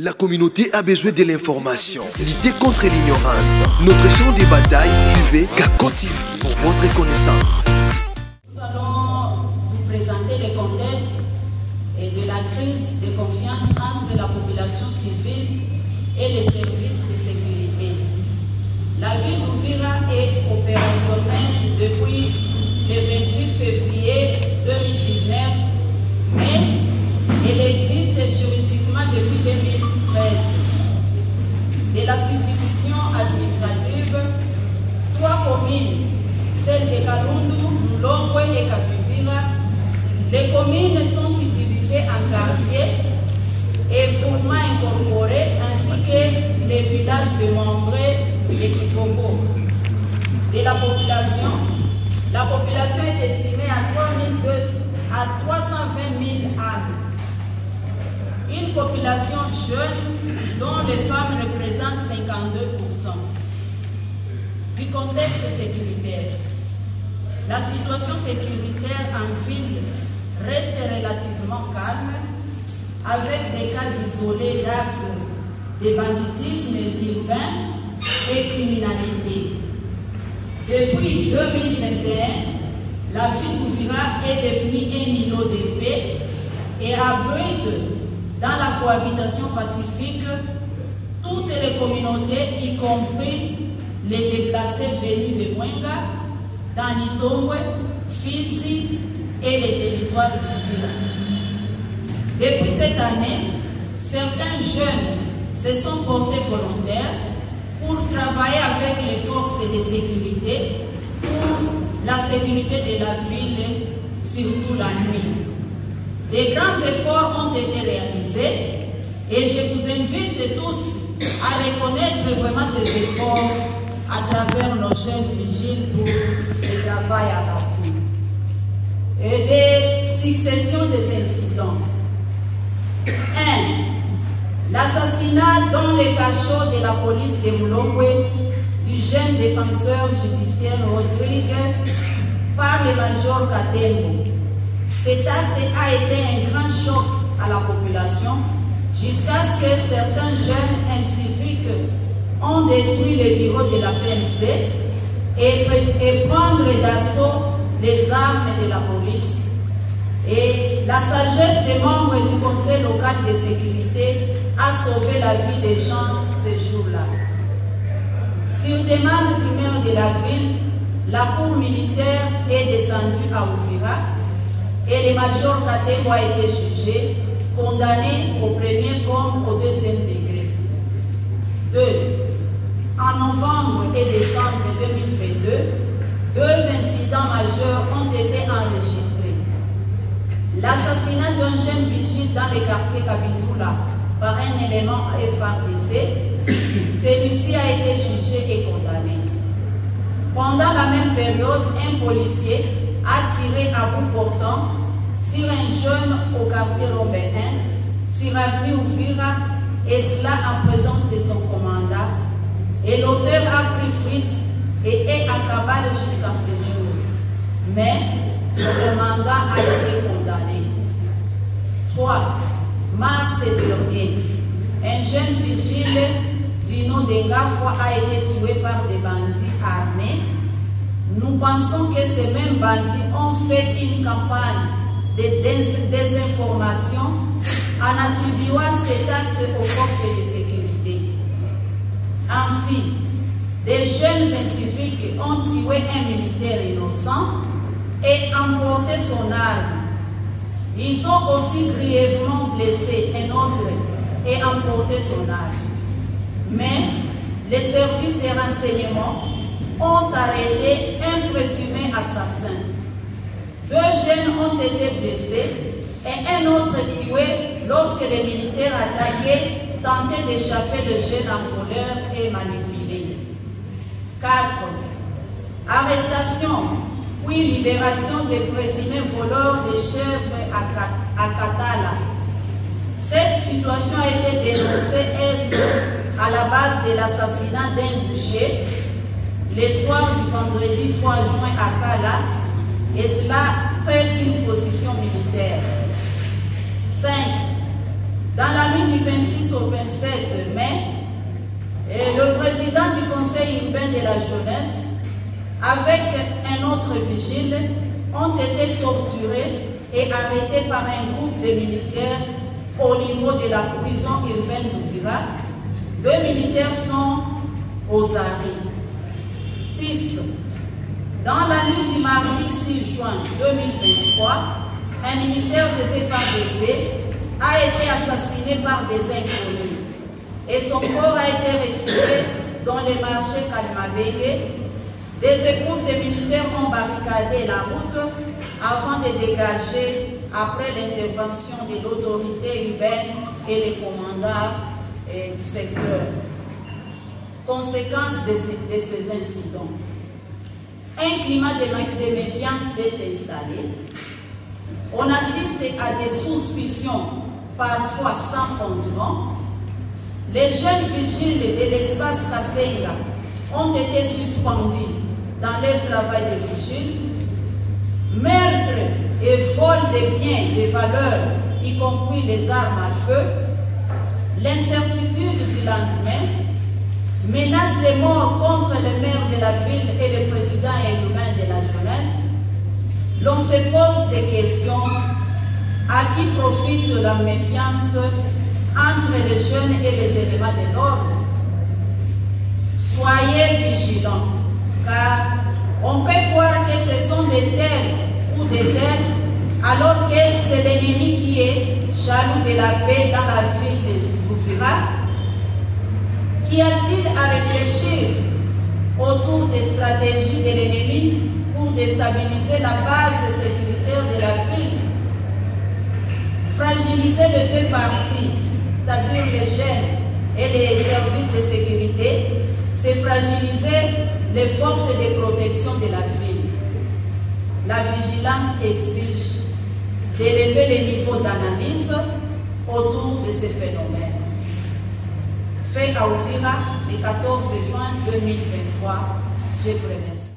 La communauté a besoin de l'information. Lutter contre l'ignorance. Notre champ de bataille, suivez Kako TV pour votre connaissance. Nous allons vous présenter le contexte de la crise de confiance entre la population civile et les services de sécurité. La ville d'Ouvira est opérationnelle depuis le 28 février 2019, mais elle existe juridiquement depuis 2013. De la subdivision administrative, 3 communes, celles de Kalundu, Mulongwe et Kavivira, les communes sont subdivisées en quartiers et groupements incorporés, ainsi que les villages de Mambré et Kifongo. De la population est estimée à 320 000 âmes. Une population jeune dont les femmes représentent 52%. Du contexte sécuritaire. La situation sécuritaire en ville reste relativement calme, avec des cas isolés d'actes de banditisme urbain et criminalité. Depuis 2021, la ville d'Ouvira est devenue un îlot de paix et abrite dans la cohabitation pacifique toutes les communautés, y compris les déplacés venus de Mwenga, dans l'Itongwe, Fizi et les territoires d'Ouvira. Depuis cette année, certains jeunes se sont portés volontaires pour travailler avec les forces de sécurité pour la sécurité de la ville, surtout la nuit. Des grands efforts ont été réalisés et je vous invite tous à reconnaître vraiment ces efforts à travers nos jeunes vigiles pour le travail abattu. Et des successions des incidents. 1. L'assassinat dans les cachots de la police de Mulongwe du jeune défenseur judiciaire Rodrigue par le major Katembo. Cet acte a été un grand choc à la population jusqu'à ce que certains jeunes inciviques ont détruit les bureaux de la PNC et prendre d'assaut les armes de la police. Et la sagesse des membres du conseil local de sécurité a sauvé la vie des gens ces jours-là. Sur demande du maire de la ville, la cour militaire est descendue à Ouvira et le major Katembo a été jugé, condamné au premier comme au deuxième degré. 2. En novembre et décembre 2022, 2 incidents majeurs ont été enregistrés. L'assassinat d'un jeune vigile dans le quartier Kabindula par un élément FARDC, celui-ci a été jugé et condamné. Pendant la même période, un policier a tiré à bout portant sur un jeune au quartier Robert 1, sur l'avenue Ouvira, et cela en présence de son commandant. Et l'auteur a pris fuite et est en cavale jusqu'à ce jour. Mais son commandant a été condamné. 3. Mars dernier, un jeune vigile du nom de Ngafwa a été tué par des bandits armés. Nous pensons que ces mêmes bandits ont fait une campagne de désinformation en attribuant cet acte aux forces de sécurité. Ainsi, des jeunes inciviques ont tué un militaire innocent et emporté son arme. Ils ont aussi grièvement blessé un autre et emporté son arme. Mais les services de renseignement ont arrêté un présumé assassin. 2 jeunes ont été blessés et un autre tué lorsque les militaires attaqués tentaient d'échapper le jeune en colère et manipulé. 4. Arrestation puis libération des présumés voleurs de chèvres à Katala. Cette situation a été dénoncée être à la base de l'assassinat d'un boucher le soir du vendredi 3 juin à Kala, et cela près d'une position militaire. 5. Dans la nuit du 26 au 27 avec un autre vigile, ont été torturés et arrêtés par un groupe de militaires au niveau de la prison urbaine d'Uvira. 2 militaires sont aux arrêts. 6. Dans la nuit du mardi 6 juin 2023, un militaire des FARDC a été assassiné par des inconnus et son corps a été retrouvé dans les marchés Kalmabenge. Des épouses des militaires ont barricadé la route avant de dégager après l'intervention de l'autorité urbaine et les commandants du secteur. Conséquence de ces incidents. Un climat de méfiance s'est installé. On assiste à des suspicions, parfois sans fondement. Les jeunes vigiles de l'espace Kasenga ont été suspendus dans leur travail de vigile. Meurtre et vol des biens, des valeurs, y compris les armes à feu. L'incertitude du lendemain. Menace de mort contre le maire de la ville et le président élu de la jeunesse. L'on se pose des questions. À qui profite la méfiance entre les jeunes et les éléments de l'ordre? Soyez vigilants, car on peut croire que ce sont des tels ou des tels, alors que c'est l'ennemi qui est jaloux de la paix dans la ville d'Uvira. Qu'y a-t-il à réfléchir autour des stratégies de l'ennemi pour déstabiliser la base sécuritaire de la ville? Fragiliser les deux parties, c'est-à-dire les jeunes et les services de sécurité, c'est fragiliser les forces de protection de la ville. La vigilance exige d'élever les niveaux d'analyse autour de ces phénomènes. Fait à Uvira le 14 juin 2023. Je vous remercie.